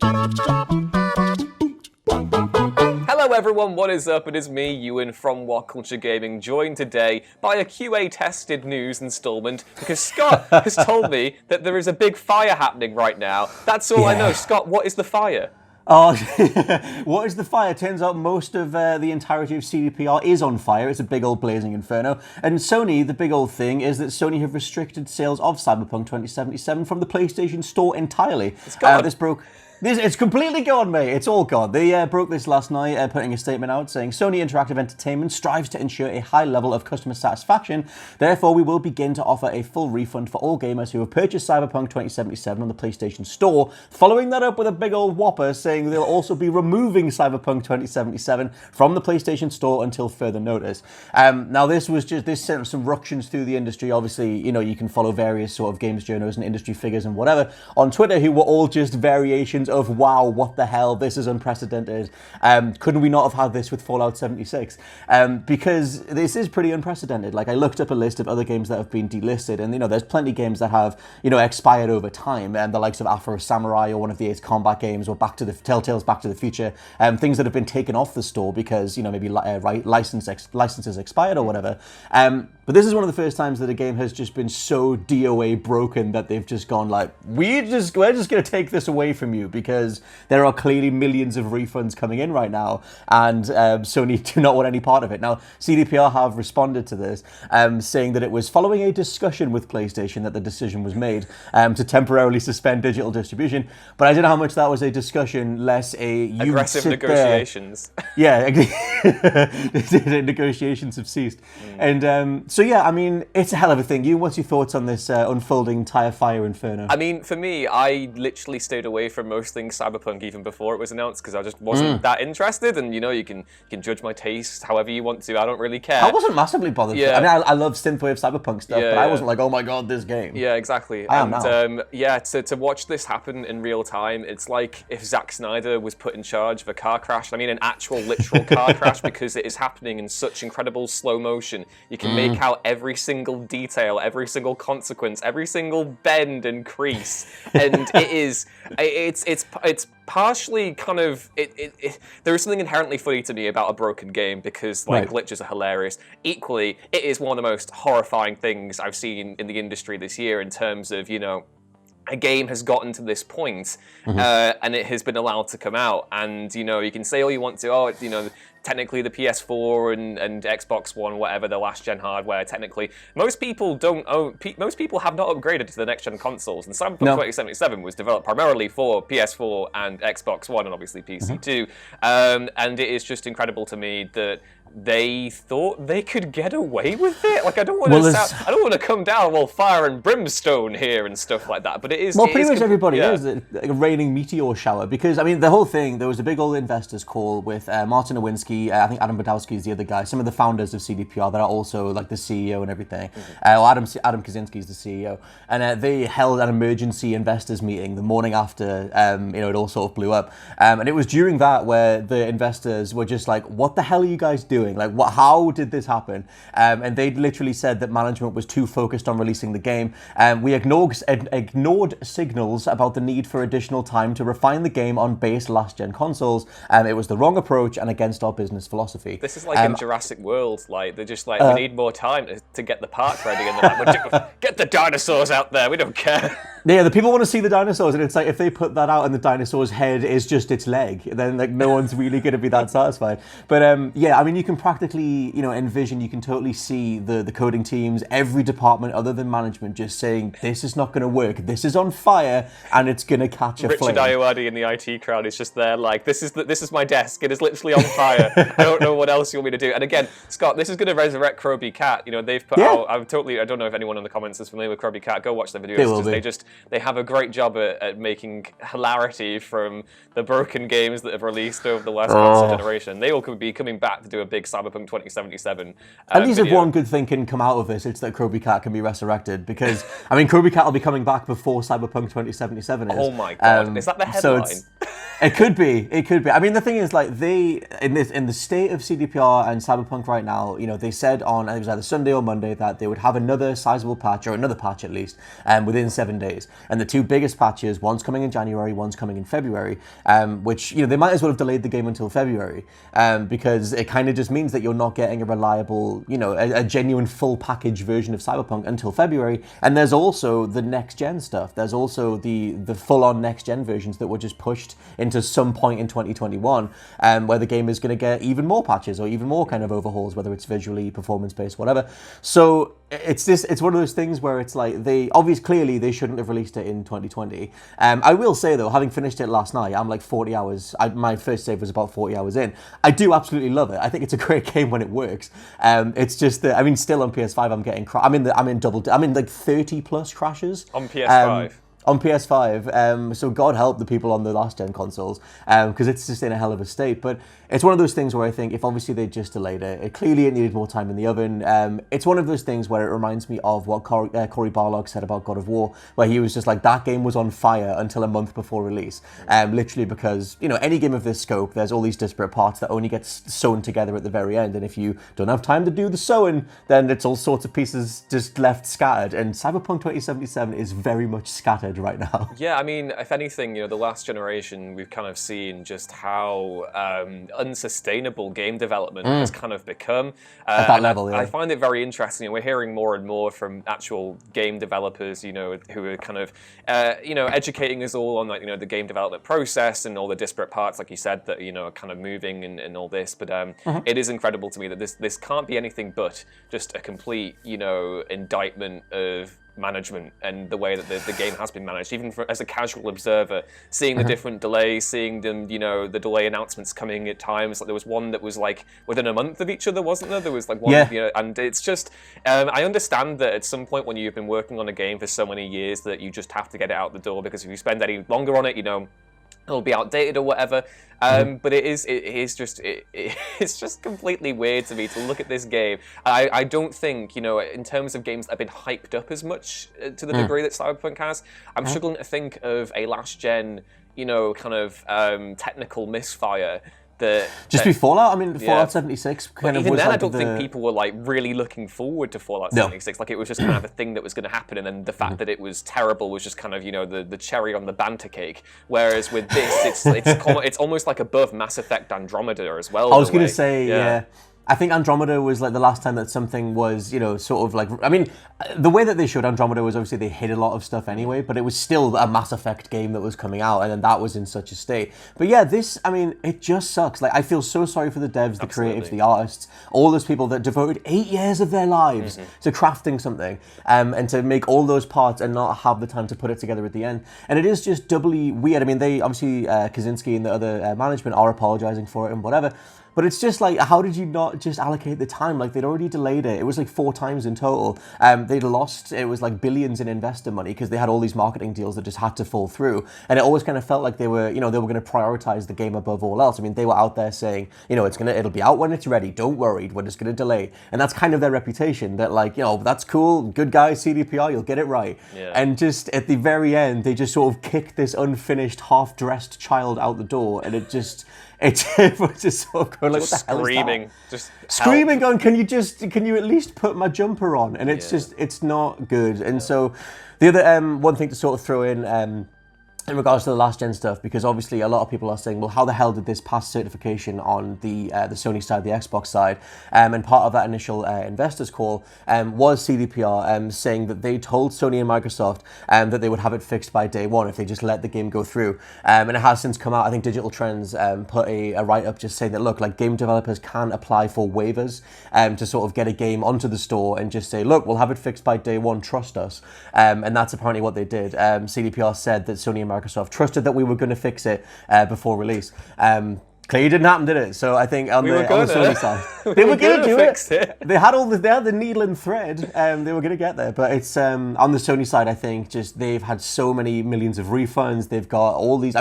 Hello everyone, what is up? It is me, Ewan from WhatCulture Gaming, joined today by a QA-tested news installment because Scott has told me that there is a big fire happening right now. That's all I know. Scott, what is the fire? Oh, what is the fire? Turns out most of the entirety of CDPR is on fire. It's a big old blazing inferno. And Sony, the big old thing is that Sony have restricted sales of Cyberpunk 2077 from the PlayStation Store entirely. It's gone. It's completely gone, mate. It's all gone. They broke this last night, putting a statement out saying, Sony Interactive Entertainment strives to ensure a high level of customer satisfaction. Therefore, we will begin to offer a full refund for all gamers who have purchased Cyberpunk 2077 on the PlayStation Store. Following that up with a big old whopper saying they'll also be removing Cyberpunk 2077 from the PlayStation Store until further notice. Now, this sent some ructions through the industry. Obviously, you can follow various sort of games journals and industry figures and whatever on Twitter who were all just variations of, wow, what the hell, this is unprecedented. Couldn't we not have had this with Fallout 76? Because this is pretty unprecedented. Like, I looked up a list of other games that have been delisted, and, there's plenty of games that have, expired over time, and the likes of Afro Samurai or one of the Ace Combat games or Telltale's Back to the Future, things that have been taken off the store because, maybe licenses expired or whatever. But this is one of the first times that a game has just been so DOA broken that they've just gone like, we're just going to take this away from you because there are clearly millions of refunds coming in right now, and Sony do not want any part of it. Now, CDPR have responded to this, saying that it was following a discussion with PlayStation that the decision was made to temporarily suspend digital distribution. But I don't know how much that was a discussion, less aggressive negotiations. Yeah, negotiations have ceased. And so yeah, I mean, it's a hell of a thing. What's your thoughts on this unfolding entire fire inferno? I mean, for me, I literally stayed away from most things Cyberpunk even before it was announced because I just wasn't that interested. And you can judge my taste however you want to. I don't really care. I wasn't massively bothered. Yeah. I mean, I love synthwave Cyberpunk stuff, but I wasn't like, oh my god, this game. Yeah, exactly. I am now. To watch this happen in real time, it's like if Zack Snyder was put in charge of a car crash. I mean, an actual literal car crash, because it is happening in such incredible slow motion. You can make out every single detail, every single consequence, every single bend and crease, and it's partially kind of there is something inherently funny to me about a broken game because glitches are hilarious. Equally, it is one of the most horrifying things I've seen in the industry this year in terms of a game has gotten to this point, and it has been allowed to come out, and you can say all you want to, technically the PS4 and Xbox One, whatever, the last gen hardware, technically, most people have not upgraded to the next gen consoles, and Cyberpunk 2077 was developed primarily for PS4 and Xbox One, and obviously PC too, and it is just incredible to me that they thought they could get away with it. Like, I don't want to come down all fire and brimstone here and stuff like that. But it is. Well, pretty much everybody is a raining meteor shower because I mean the whole thing. There was a big old investors call with Martin Nowinski. I think Adam Badowski is the other guy. Some of the founders of CDPR that are also like the CEO and everything. Adam Kaczynski is the CEO, and they held an emergency investors meeting the morning after it all sort of blew up. And it was during that where the investors were just like, "What the hell are you guys doing? Like, how did this happen?" And they literally said that management was too focused on releasing the game. We ignored signals about the need for additional time to refine the game on base last-gen consoles. It was the wrong approach and against our business philosophy. This is like in Jurassic World. Like, they're just like, we need more time to get the parts ready. And they're like, get the dinosaurs out there. We don't care. Yeah, the people want to see the dinosaurs, and it's like if they put that out and the dinosaur's head is just its leg, then like no one's really going to be that satisfied. But I mean, you can practically envision, you can totally see the coding teams, every department other than management, just saying this is not going to work. This is on fire, and it's going to catch a flame. Richard Ayoade in the IT crowd is just there, like this is my desk. It is literally on fire. I don't know what else you want me to do. And again, Scott, this is going to resurrect Croby Cat. They've put out. I don't know if anyone in the comments is familiar with Croby Cat. Go watch their videos. They have a great job at making hilarity from the broken games that have released over the last console generation. They will be coming back to do a big Cyberpunk 2077. At least if one good thing can come out of this, it's that Croby Cat can be resurrected, because I mean Croby Cat will be coming back before Cyberpunk 2077 is. Oh my god, is that the headline? So It could be. It could be. I mean, the thing is, like, they in the state of CDPR and Cyberpunk right now, they said on, I think it was either Sunday or Monday, that they would have another sizable patch, or another patch at least, within 7 days. And the two biggest patches, one's coming in January, one's coming in February, which they might as well have delayed the game until February, because it kind of just means that you're not getting a reliable, a genuine full package version of Cyberpunk until February. And there's also the next gen stuff. There's also the full on next gen versions that were just pushed into some point in 2021, where the game is going to get even more patches or even more kind of overhauls, whether it's visually, performance-based, whatever. So it's one of those things where it's like, clearly they shouldn't have released it in 2020. I will say though, having finished it last night, I'm like 40 hours, my first save was about 40 hours in. I do absolutely love it. I think it's a great game when it works. It's just that, still on PS5 I'm getting, I'm in like 30 plus crashes. On PS5? On PS5, so God help the people on the last gen consoles, because it's just in a hell of a state. But it's one of those things where I think if obviously they just delayed it, clearly it needed more time in the oven. It's one of those things where it reminds me of what Cory Barlog said about God of War, where he was just like, that game was on fire until a month before release. Literally because, any game of this scope, there's all these disparate parts that only get sewn together at the very end. And if you don't have time to do the sewing, then it's all sorts of pieces just left scattered. And Cyberpunk 2077 is very much scattered right now. Yeah, if anything, the last generation, we've kind of seen just how unsustainable game development has kind of become. At that level, yeah. I find it very interesting. We're hearing more and more from actual game developers, who are kind of, educating us all on, the game development process and all the disparate parts, like you said, that, are kind of moving and all this. But it is incredible to me that this can't be anything but just a complete, indictment of management and the way that the game has been managed, even as a casual observer, seeing the different delays, seeing them, the delay announcements coming at times. Like there was one that was like within a month of each other, wasn't there? There was like one, and it's just, I understand that at some point when you've been working on a game for so many years that you just have to get it out the door, because if you spend any longer on it, it'll be outdated or whatever. But it's just completely weird to me to look at this game. I don't think, in terms of games that have been hyped up as much to the degree that Cyberpunk has, I'm struggling to think of a last gen, kind of technical misfire be Fallout. Fallout 76 kind of even was then, like I don't think people were like really looking forward to Fallout 76. Like it was just kind of a thing that was going to happen, and then the fact that it was terrible was just kind of the cherry on the banter cake. Whereas with this, it's almost like above Mass Effect Andromeda as well. I was going to say, yeah. I think Andromeda was like the last time that something was, sort of like, the way that they showed Andromeda was obviously they hid a lot of stuff anyway, but it was still a Mass Effect game that was coming out, and then that was in such a state. But yeah, this, it just sucks. Like, I feel so sorry for the devs, the creatives, the artists, all those people that devoted 8 years of their lives to crafting something, and to make all those parts and not have the time to put it together at the end. And it is just doubly weird. They obviously, Kaczynski and the other management are apologizing for it and whatever. But it's just like, how did you not just allocate the time? Like, they'd already delayed it. It was like 4 times in total. They'd lost, it was like billions in investor money because they had all these marketing deals that just had to fall through. And it always kind of felt like they were, they were going to prioritize the game above all else. They were out there saying, it'll be out when it's ready. Don't worry, we're just going to delay. And that's kind of their reputation, that like, that's cool, good guy, CDPR, you'll get it right. Yeah. And just at the very end, they just sort of kicked this unfinished, half-dressed child out the door, and it just... It was just sort of going like, what the hell is that? Just screaming, going, can you at least put my jumper on? And it's just, it's not good. And so the other one thing to sort of throw in regards to the last gen stuff, because obviously a lot of people are saying, well, how the hell did this pass certification on the Sony side, the Xbox side? And part of that initial investors call was CDPR saying that they told Sony and Microsoft that they would have it fixed by day one if they just let the game go through. And it has since come out. I think Digital Trends put a write-up just saying that, look, like game developers can apply for waivers to sort of get a game onto the store and just say, look, we'll have it fixed by day one, trust us. And that's apparently what they did. CDPR said that Sony and Microsoft trusted that we were going to fix it before release. Clearly didn't happen, did it? So I think on the Sony side, they were going to do it. They had the needle and thread. They were going to get there, but it's on the Sony side. I think just they've had so many millions of refunds. They've got all these. They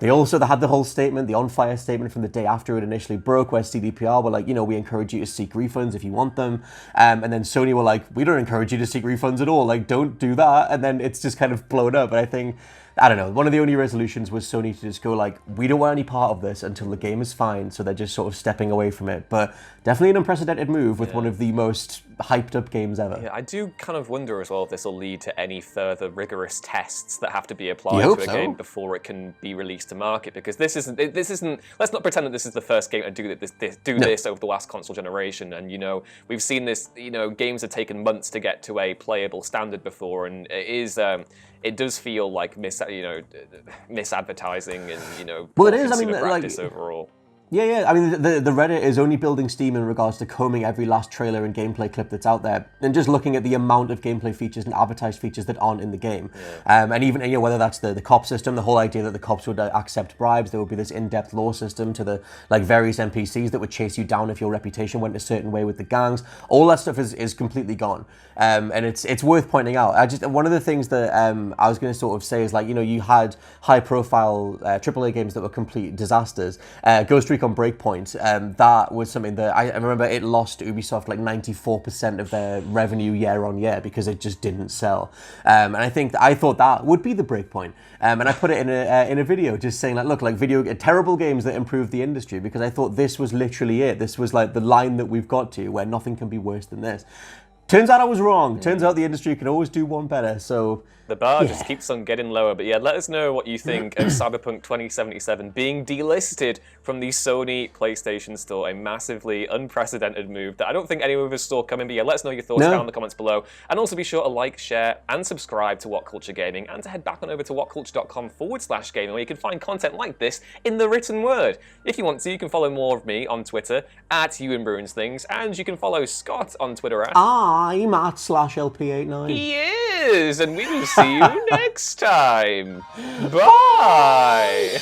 had the whole statement, the on fire statement from the day after it initially broke, where CDPR were like, we encourage you to seek refunds if you want them, and then Sony were like, we don't encourage you to seek refunds at all. Like, don't do that. And then it's just kind of blown up. And I think I don't know, one of the only resolutions was Sony to just go like, we don't want any part of this until the game is fine, so they're just sort of stepping away from it. But definitely an unprecedented move with one of the most hyped up games ever. Yeah, I do kind of wonder as well if this will lead to any further rigorous tests that have to be applied to a game before it can be released to market, because this isn't, let's not pretend that this is the first game to do this over the last console generation. And, you know, we've seen this, you know, games have taken months to get to a playable standard before, and it does feel like misadvertising and, you know, well, it is. I mean, practice like, overall. Yeah. I mean, the Reddit is only building steam in regards to combing every last trailer and gameplay clip that's out there, and just looking at the amount of gameplay features and advertised features that aren't in the game. And even, you know, whether that's the cop system, the whole idea that the cops would accept bribes, there would be this in-depth lore system to the like various NPCs that would chase you down if your reputation went a certain way with the gangs. All that stuff is completely gone. And it's worth pointing out. One of the things that I was going to sort of say is, like, you know, you had high-profile AAA games that were complete disasters. Ghost Recon Breakpoint, that was something that I remember it lost Ubisoft like 94% of their revenue year on year because it just didn't sell. And I thought that would be the breakpoint. And I put it in a video just saying, like, look, like terrible games that improved the industry, because I thought this was literally it. This was like the line that we've got to where nothing can be worse than this. Turns out I was wrong. Turns out the industry can always do one better. So the bar just keeps on getting lower. But yeah, let us know what you think of Cyberpunk 2077 being delisted from the Sony PlayStation Store. A massively unprecedented move that I don't think anyone of us saw coming. But yeah, let us know your thoughts down in the comments below. And also be sure to like, share, and subscribe to WhatCulture Gaming, and to head back on over to whatculture.com/gaming, where you can find content like this in the written word. If you want to, you can follow more of me on Twitter at EwanBruinsThings, and you can follow Scott on Twitter at I'm at /LP89. He is, and we will see you next time. Bye!